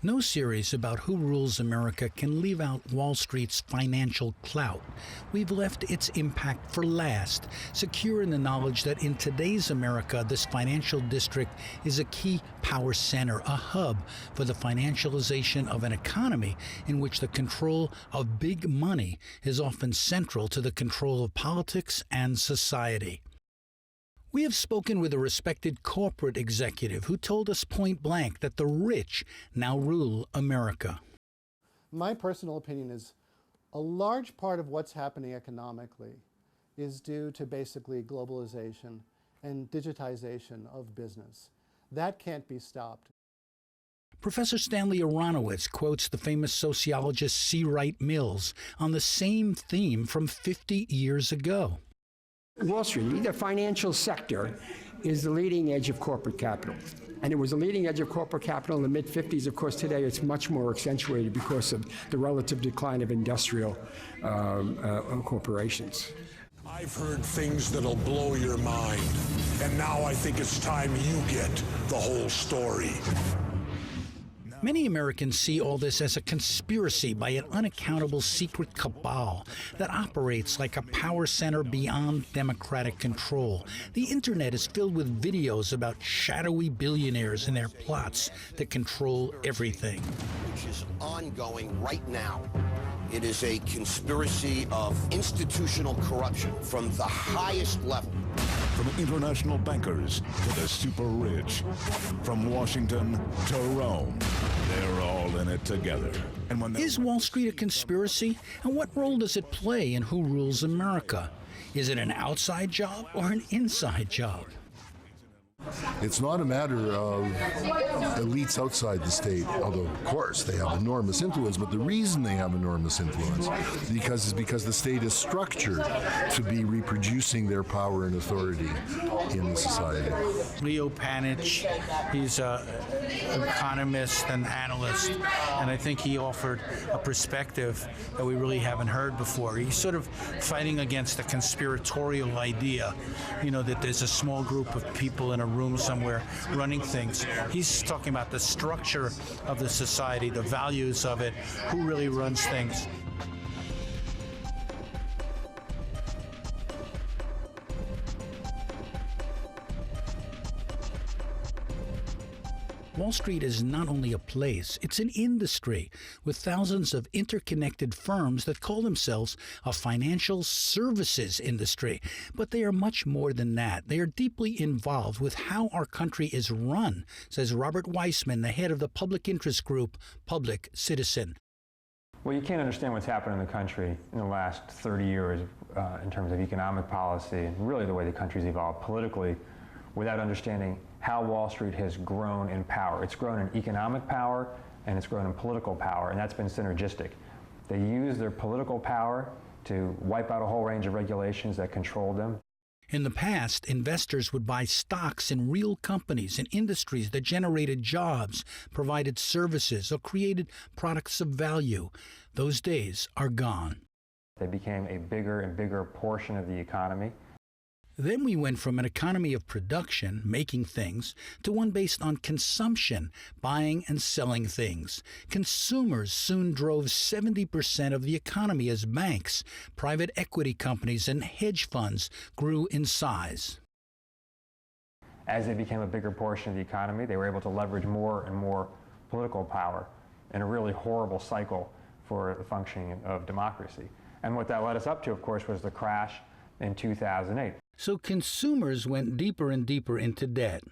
No series about who rules America can leave out Wall Street's financial clout. We've left its impact for last, secure in the knowledge that in today's America, this financial district is a key power center, a hub for the financialization of an economy in which the control of big money is often central to the control of politics and society. We have spoken with a respected corporate executive who told us point blank that the rich now rule America. My personal opinion is a large part of what's happening economically is due to basically globalization and digitization of business. That can't be stopped. Professor Stanley Aronowitz quotes the famous sociologist C. Wright Mills on the same theme from 50 years ago. Wall Street, the financial sector, is the leading edge of corporate capital. And it was the leading edge of corporate capital in the mid-50s. Of course, today it's much more accentuated because of the relative decline of industrial corporations. I've heard things that'll blow your mind. And now I think it's time you get the whole story. Many Americans see all this as a conspiracy by an unaccountable secret cabal that operates like a power center beyond democratic control. The internet is filled with videos about shadowy billionaires and their plots to control everything. Which is ongoing right now. It is a conspiracy of institutional corruption from the highest level. From international bankers to the super rich, from Washington to Rome, they're all in it together. And when is Wall Street a conspiracy? And what role does it play in who rules America? Is it an outside job or an inside job? It's not a matter of elites outside the state, although of course they have enormous influence, but the reason they have enormous influence is because the state is structured to be reproducing their power and authority in the society. Leo Panitch, he's an economist and analyst, and I think he offered a perspective that we really haven't heard before. He's sort of fighting against the conspiratorial idea, that there's a small group of people in a room somewhere running things. He's talking about the structure of the society, the values of it, who really runs things. Wall Street is not only a place, it's an industry with thousands of interconnected firms that call themselves a financial services industry. But they are much more than that. They are deeply involved with how our country is run, says Robert Weissman, the head of the public interest group, Public Citizen. Well, you can't understand what's happened in the country in the last 30 years in terms of economic policy and really the way the country's evolved politically without understanding how Wall Street has grown in power. It's grown in economic power and it's grown in political power, and that's been synergistic. They use their political power to wipe out a whole range of regulations that control them. In the past, investors would buy stocks in real companies and industries that generated jobs, provided services, or created products of value. Those days are gone. They became a bigger and bigger portion of the economy. Then we went from an economy of production, making things, to one based on consumption, buying and selling things. Consumers soon drove 70% of the economy as banks, private equity companies, and hedge funds grew in size. As they became a bigger portion of the economy, they were able to leverage more and more political power in a really horrible cycle for the functioning of democracy. And what that led us up to, of course, was the crash in 2008. So consumers went deeper and deeper into debt.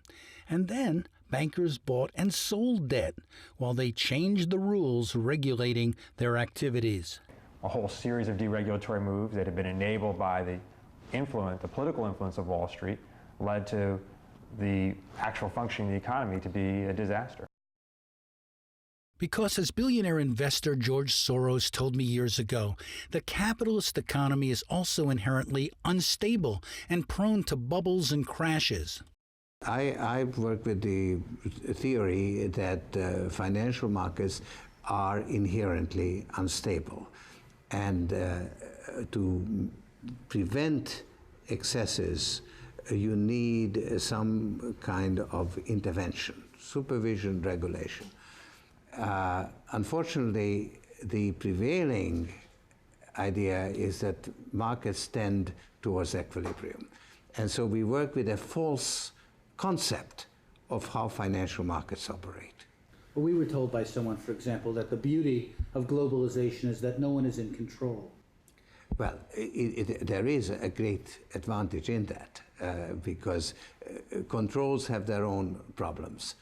And then bankers bought and sold debt while they changed the rules regulating their activities. A whole series of deregulatory moves that had been enabled by the political influence of Wall Street led to the actual functioning of the economy to be a disaster. Because as billionaire investor George Soros told me years ago, the capitalist economy is also inherently unstable and prone to bubbles and crashes. I've worked with the theory that financial markets are inherently unstable. And to prevent excesses, you need some kind of intervention, supervision, regulation. Unfortunately, the prevailing idea is that markets tend towards equilibrium. And so we work with a false concept of how financial markets operate. Well, we were told by someone, for example, that the beauty of globalization is that no one is in control. Well, there is a great advantage in that because controls have their own problems.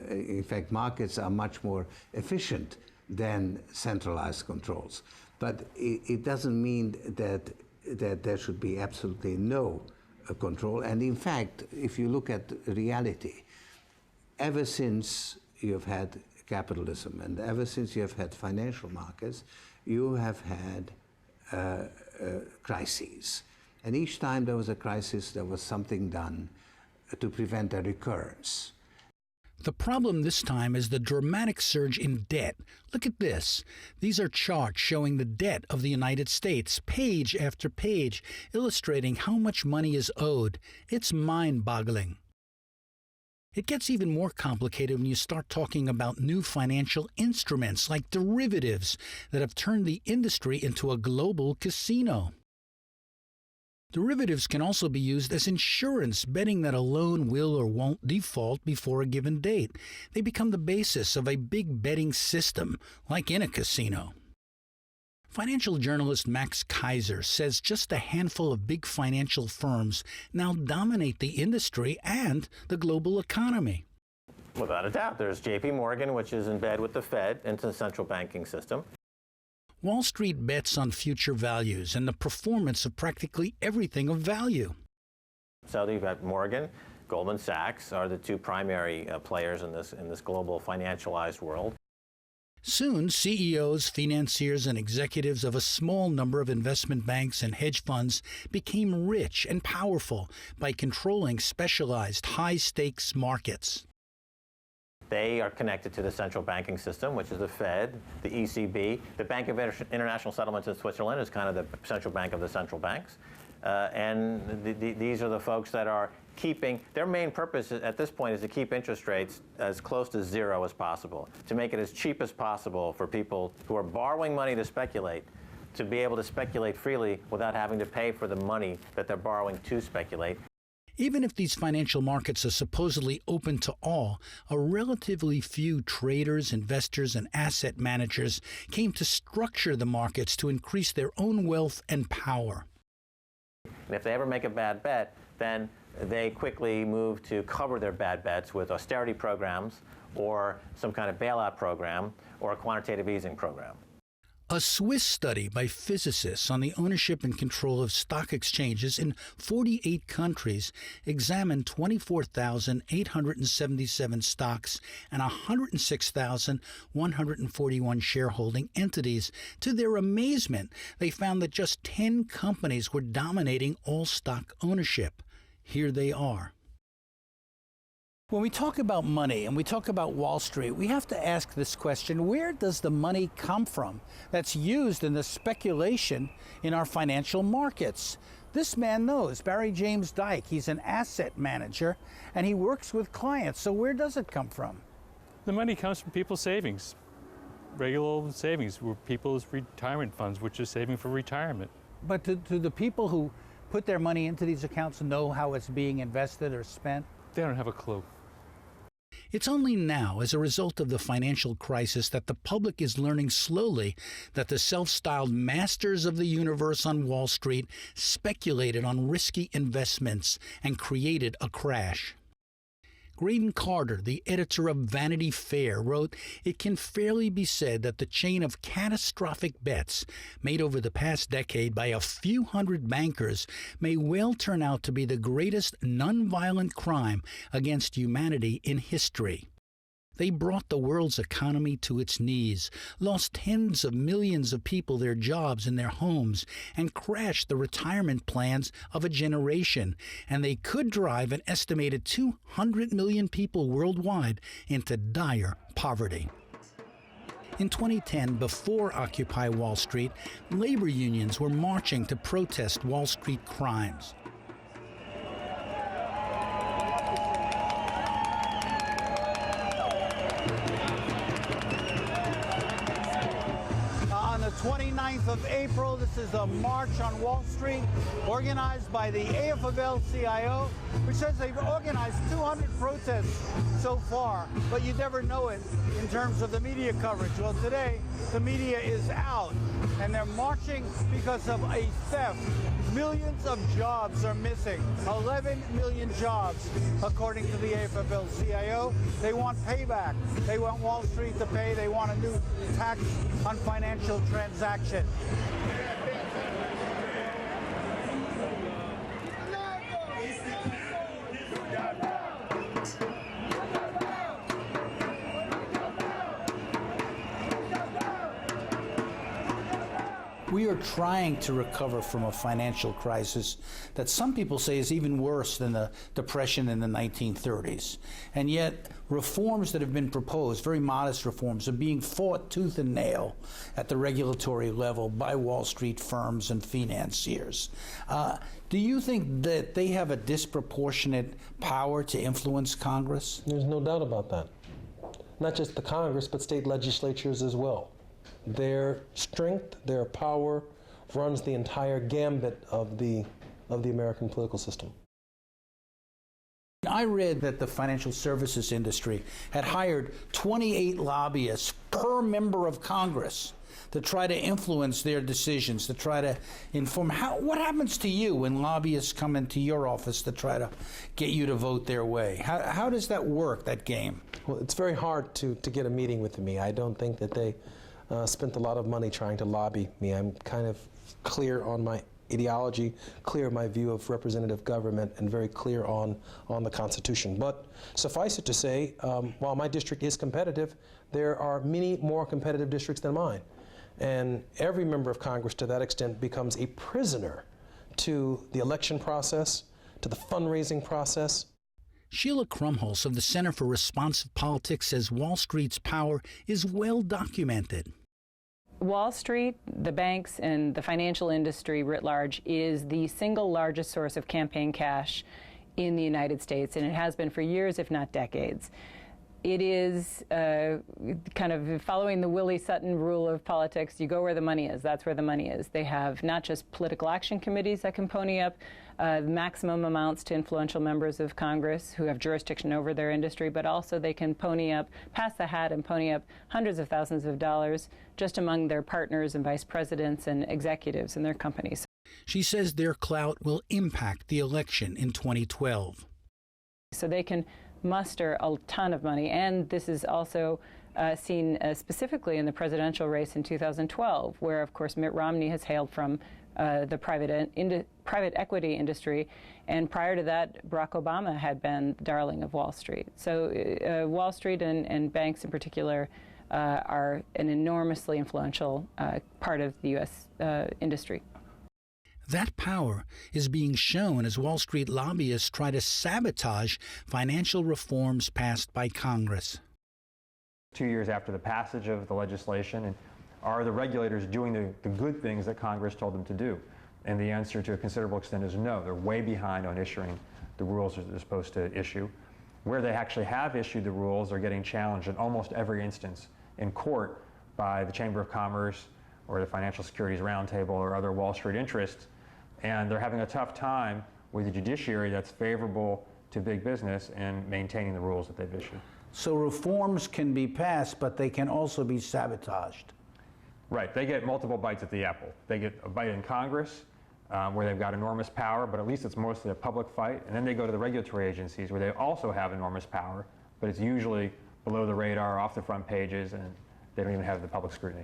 In fact, markets are much more efficient than centralized controls. But it doesn't mean that there should be absolutely no control. And in fact, if you look at reality, ever since you've had capitalism and ever since you have had financial markets, you have had crises. And each time there was a crisis, there was something done to prevent a recurrence. The problem this time is the dramatic surge in debt. Look at this. These are charts showing the debt of the United States, page after page, illustrating how much money is owed. It's mind-boggling. It gets even more complicated when you start talking about new financial instruments like derivatives that have turned the industry into a global casino. Derivatives can also be used as insurance, betting that a loan will or won't default before a given date. They become the basis of a big betting system, like in a casino. Financial journalist Max Kaiser says just a handful of big financial firms now dominate the industry and the global economy. Without a doubt, there's J.P. Morgan, which is in bed with the Fed into the central banking system. Wall Street bets on future values and the performance of practically everything of value. So you've got Morgan, Goldman Sachs are the two primary players in this global financialized world. Soon, CEOs, financiers, and executives of a small number of investment banks and hedge funds became rich and powerful by controlling specialized high-stakes markets. They are connected to the central banking system, which is the Fed, the ECB. The Bank of International Settlements in Switzerland is kind of the central bank of the central banks. These are the folks that are keeping, their main purpose at this point is to keep interest rates as close to zero as possible, to make it as cheap as possible for people who are borrowing money to speculate, to be able to speculate freely without having to pay for the money that they're borrowing to speculate. Even if these financial markets are supposedly open to all, a relatively few traders, investors, and asset managers came to structure the markets to increase their own wealth and power. And if they ever make a bad bet, then they quickly move to cover their bad bets with austerity programs or some kind of bailout program or a quantitative easing program. A Swiss study by physicists on the ownership and control of stock exchanges in 48 countries examined 24,877 stocks and 106,141 shareholding entities. To their amazement, they found that just 10 companies were dominating all stock ownership. Here they are. When we talk about money and we talk about Wall Street, we have to ask this question: where does the money come from that's used in the speculation in our financial markets? This man knows, Barry James Dyke. He's an asset manager and he works with clients. So where does it come from? The money comes from people's savings, regular old savings, people's retirement funds, which is saving for retirement. But do the people who put their money into these accounts know how it's being invested or spent? They don't have a clue. It's only now, as a result of the financial crisis, that the public is learning slowly that the self-styled masters of the universe on Wall Street speculated on risky investments and created a crash. Graydon Carter, the editor of Vanity Fair, wrote, "It can fairly be said that the chain of catastrophic bets made over the past decade by a few hundred bankers may well turn out to be the greatest nonviolent crime against humanity in history. They brought the world's economy to its knees, lost tens of millions of people their jobs and their homes, and crashed the retirement plans of a generation. And they could drive an estimated 200 million people worldwide into dire poverty." In 2010, before Occupy Wall Street, labor unions were marching to protest Wall Street crimes. 29th of April. This is a march on Wall Street organized by the AFL-CIO, which says they've organized 200 protests so far, but you never know it in terms of the media coverage. Well, today, the media is out, and they're marching because of a theft. Millions of jobs are missing, 11 million jobs, according to the AFL-CIO. They want payback. They want Wall Street to pay. They want a new tax on financial transactions. We are trying to recover from a financial crisis that some people say is even worse than the Depression in the 1930s. And yet, reforms that have been proposed, very modest reforms, are being fought tooth and nail at the regulatory level by Wall Street firms and financiers. Do you think that they have a disproportionate power to influence Congress? There's no doubt about that. Not just the Congress, but state legislatures as well. Their strength, their power runs the entire gambit of the American political system. I read that the financial services industry had hired 28 lobbyists per member of Congress to try to influence their decisions, to try to inform. What happens to you when lobbyists come into your office to try to get you to vote their way? How does that work, that game? Well, it's very hard to get a meeting with me. I don't think that they spent a lot of money trying to lobby me. I'm kind of clear on my ideology, clear my view of representative government, and very clear on the Constitution. But suffice it to say, while my district is competitive, there are many more competitive districts than mine. And every member of Congress, to that extent, becomes a prisoner to the election process, to the fundraising process. Sheila Krumholz of the Center for Responsive Politics says Wall Street's power is well documented. Wall Street, the banks, and the financial industry writ large is the single largest source of campaign cash in the United States, and it has been for years, if not decades. It is kind of following the Willie Sutton rule of politics. You go where the money is. That's where the money is. They have not just political action committees that can pony up maximum amounts to influential members of Congress who have jurisdiction over their industry, but also they can pony up, pass the hat and pony up hundreds of thousands of dollars just among their partners and vice presidents and executives in their companies. She says their clout will impact the election in 2012. So they can muster a ton of money, and this is also seen specifically in the presidential race in 2012, where, of course, Mitt Romney has hailed from the private equity industry, and prior to that, Barack Obama had been the darling of Wall Street. So Wall Street and banks in particular are an enormously influential part of the U.S. industry. That power is being shown as Wall Street lobbyists try to sabotage financial reforms passed by Congress. 2 years after the passage of the legislation, and are the regulators doing the good things that Congress told them to do? And the answer to a considerable extent is no. They're way behind on issuing the rules that they're supposed to issue. Where they actually have issued the rules are getting challenged in almost every instance in court by the Chamber of Commerce or the Financial Securities Roundtable or other Wall Street interests. And they're having a tough time with a judiciary that's favorable to big business and maintaining the rules that they've issued. So reforms can be passed, but they can also be sabotaged. Right. They get multiple bites at the apple. They get a bite in Congress, where they've got enormous power, but at least it's mostly a public fight. And then they go to the regulatory agencies, where they also have enormous power, but it's usually below the radar, off the front pages, and they don't even have the public scrutiny.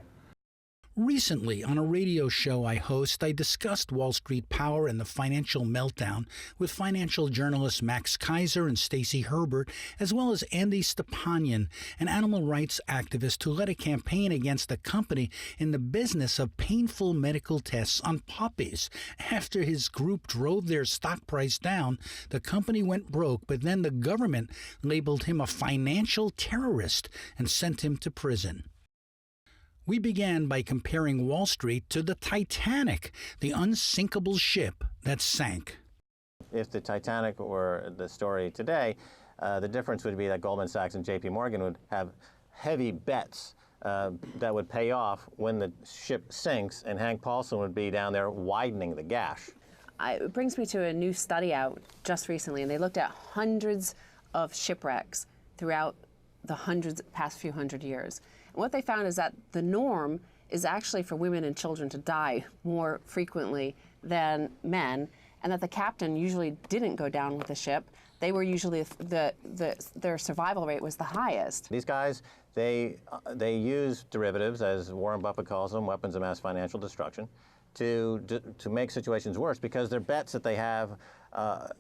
Recently, on a radio show I host, I discussed Wall Street power and the financial meltdown with financial journalists Max Kaiser and Stacey Herbert, as well as Andy Stepanian, an animal rights activist who led a campaign against a company in the business of painful medical tests on puppies. After his group drove their stock price down, the company went broke, but then the government labeled him a financial terrorist and sent him to prison. We began by comparing Wall Street to the Titanic, the unsinkable ship that sank. If the Titanic were the story today, the difference would be that Goldman Sachs and JP Morgan would have heavy bets that would pay off when the ship sinks, and Hank Paulson would be down there widening the gash. It brings me to a new study out just recently, and they looked at hundreds of shipwrecks throughout the past few hundred years. And what they found is that the norm is actually for women and children to die more frequently than men, and that the captain usually didn't go down with the ship. They were usually, their survival rate was the highest. These guys, they use derivatives, as Warren Buffett calls them, weapons of mass financial destruction, to make situations worse, because their bets that they have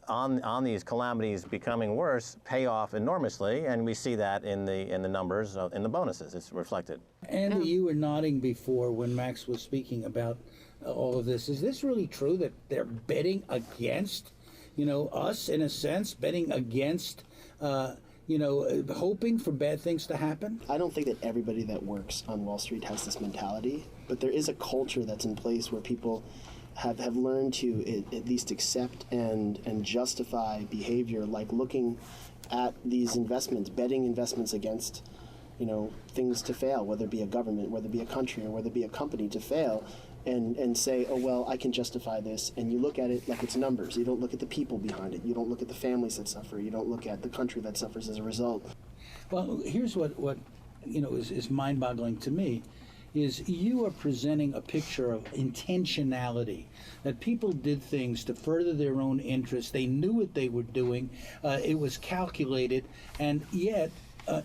on these calamities becoming worse pay off enormously, and we see that in the numbers, in the bonuses. It's reflected. Andy, you were nodding before when Max was speaking about all of this. Is this really true that they're betting against, us in a sense, betting against, hoping for bad things to happen? I don't think that everybody that works on Wall Street has this mentality, but there is a culture that's in place where people have learned to at least accept and justify behavior like looking at these investments, betting investments against, things to fail, whether it be a government, whether it be a country, or whether it be a company to fail, and say, oh, well, I can justify this. And you look at it like it's numbers. You don't look at the people behind it. You don't look at the families that suffer. You don't look at the country that suffers as a result. Well, here's what is mind-boggling to me, is you are presenting a picture of intentionality, that people did things to further their own interests. They knew what they were doing. It was calculated, and yet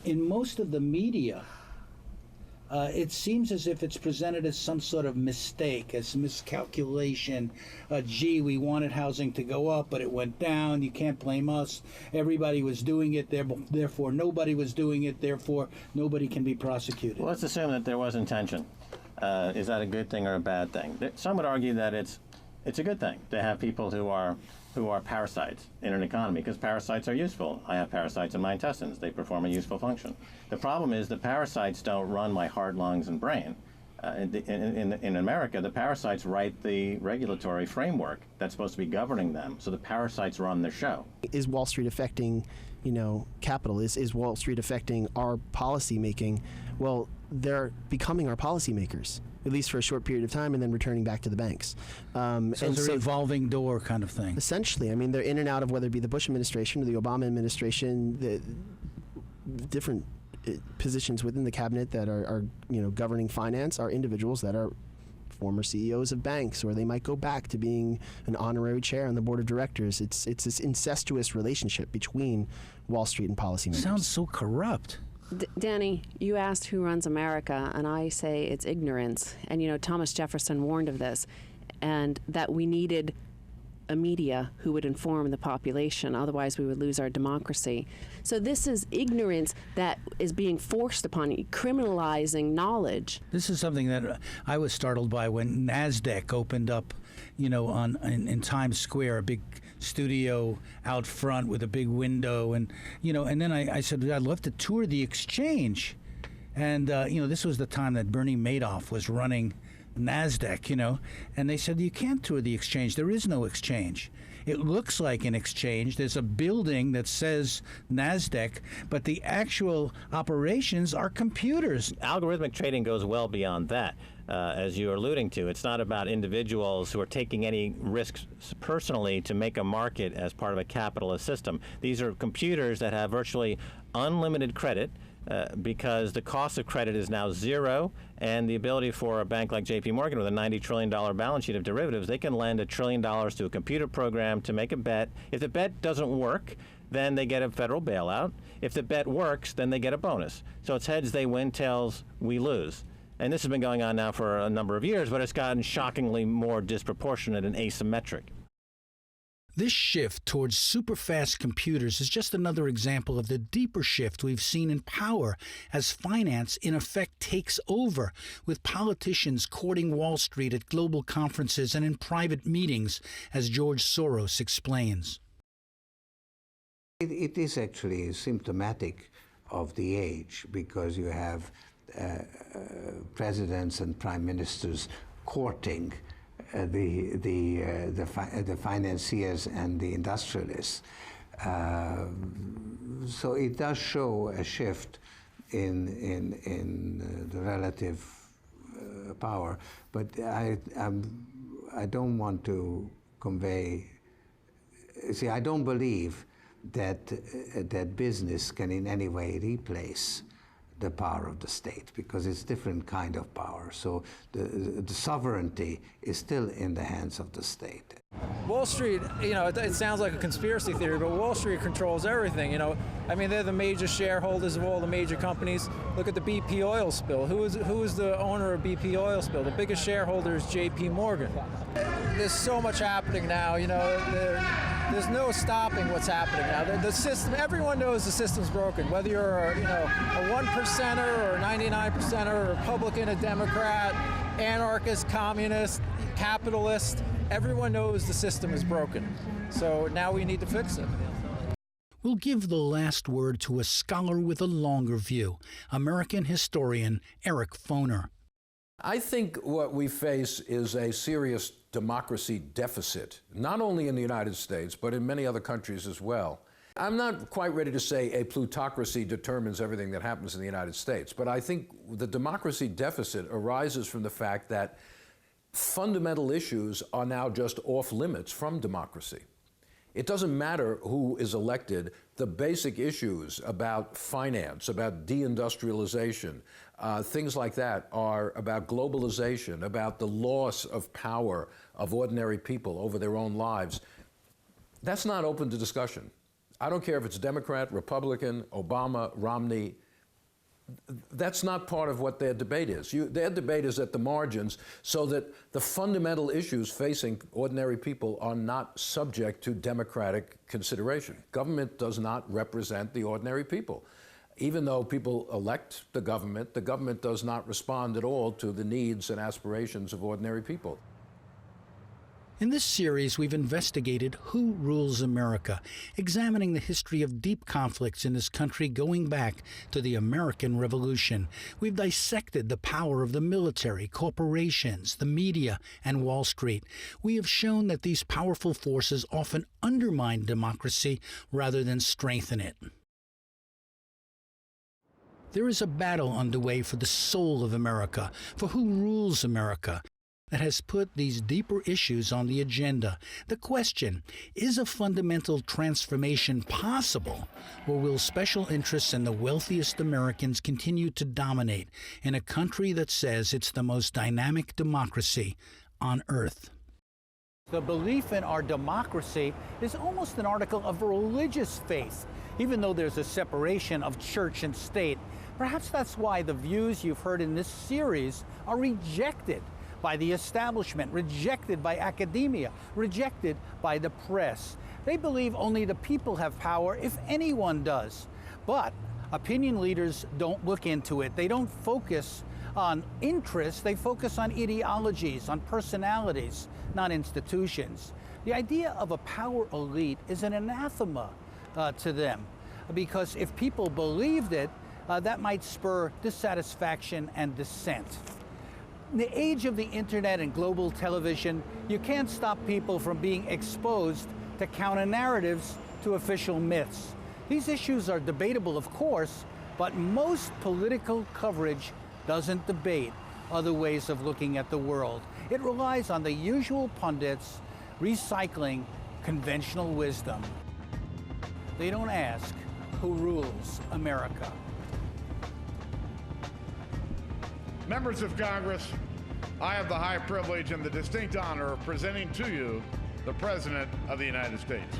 in most of the media, it seems as if it's presented as some sort of mistake, as miscalculation. Gee, we wanted housing to go up, but it went down. You can't blame us. Everybody was doing it, therefore nobody was doing it, therefore nobody can be prosecuted. Well, let's assume that there was intention. Is that a good thing or a bad thing? Some would argue that it's a good thing to have people who are parasites in an economy, because parasites are useful. I have parasites in my intestines. They perform a useful function. The problem is the parasites don't run my heart, lungs, and brain. In America, the parasites write the regulatory framework that's supposed to be governing them, so the parasites run the show. Is Wall Street affecting, capital? Is Wall Street affecting our policy making? Well, they're becoming our policy makers, at least for a short period of time, and then returning back to the banks. So it's a revolving door kind of thing. Essentially. I mean, they're in and out of whether it be the Bush administration or the Obama administration, the different positions within the cabinet that are governing finance are individuals that are former CEOs of banks, or they might go back to being an honorary chair on the board of directors. It's this incestuous relationship between Wall Street and policymakers. Sounds so corrupt. Danny, you asked who runs America, and I say it's ignorance. And Thomas Jefferson warned of this, and that we needed a media who would inform the population, otherwise we would lose our democracy. So this is ignorance that is being forced upon you, criminalizing knowledge. This is something that I was startled by when NASDAQ opened up, in Times Square, a big studio out front with a big window, and then I said, I'd love to tour the exchange. And this was the time that Bernie Madoff was running NASDAQ, and they said, you can't tour the exchange. There is no exchange. It looks like an exchange. There's a building that says NASDAQ, but the actual operations are computers. Algorithmic trading goes well beyond that. As you're alluding to, it's not about individuals who are taking any risks personally to make a market as part of a capitalist system. These are computers that have virtually unlimited credit, because the cost of credit is now zero, and the ability for a bank like JP Morgan with a $90 trillion balance sheet of derivatives, they can lend $1 trillion to a computer program to make a bet. If the bet doesn't work, then they get a federal bailout. If the bet works, then they get a bonus. So it's heads they win, tails we lose. And this has been going on now for a number of years, but it's gotten shockingly more disproportionate and asymmetric. This shift towards super-fast computers is just another example of the deeper shift we've seen in power as finance, in effect, takes over, with politicians courting Wall Street at global conferences and in private meetings, as George Soros explains. It is actually symptomatic of the age, because you have presidents and prime ministers courting the financiers and the industrialists. So it does show a shift in the relative power. But I don't want to convey. See, I don't believe that business can in any way replace the power of the state, because it's different kind of power. So the sovereignty is still in the hands of the state. Wall Street, it sounds like a conspiracy theory, but Wall Street controls everything, I mean, they're the major shareholders of all the major companies. Look at the BP oil spill. Who is the owner of BP oil spill? The biggest shareholder is JP Morgan. There's so much happening now, there's no stopping what's happening now. The system, everyone knows the system's broken, whether you're a 1%er or a 99%er, a Republican, a Democrat, anarchist, communist, capitalist. Everyone knows the system is broken. So now we need to fix it. We'll give the last word to a scholar with a longer view, American historian Eric Foner. I think what we face is a serious democracy deficit, not only in the United States, but in many other countries as well. I'm not quite ready to say a plutocracy determines everything that happens in the United States, but I think the democracy deficit arises from the fact that fundamental issues are now just off limits from democracy. It doesn't matter who is elected. The basic issues about finance, about deindustrialization, things like that are about globalization, about the loss of power of ordinary people over their own lives. That's not open to discussion. I don't care if it's Democrat, Republican, Obama, Romney. That's not part of what their debate is. Their debate is at the margins so that the fundamental issues facing ordinary people are not subject to democratic consideration. Government does not represent the ordinary people. Even though people elect the government does not respond at all to the needs and aspirations of ordinary people. In this series, we've investigated who rules America, examining the history of deep conflicts in this country going back to the American Revolution. We've dissected the power of the military, corporations, the media, and Wall Street. We have shown that these powerful forces often undermine democracy rather than strengthen it. There is a battle underway for the soul of America, for who rules America, that has put these deeper issues on the agenda. The question, is a fundamental transformation possible, or will special interests and the wealthiest Americans continue to dominate in a country that says it's the most dynamic democracy on earth? The belief in our democracy is almost an article of religious faith, even though there's a separation of church and state. Perhaps that's why the views you've heard in this series are rejected by the establishment, rejected by academia, rejected by the press. They believe only the people have power if anyone does. But opinion leaders don't look into it. They don't focus on interests, they focus on ideologies, on personalities, not institutions. The idea of a power elite is an anathema to them, because if people believed it, that might spur dissatisfaction and dissent. In the age of the internet and global television, you can't stop people from being exposed to counter-narratives to official myths. These issues are debatable, of course, but most political coverage doesn't debate other ways of looking at the world. It relies on the usual pundits recycling conventional wisdom. They don't ask who rules America. Members of Congress, I have the high privilege and the distinct honor of presenting to you the President of the United States.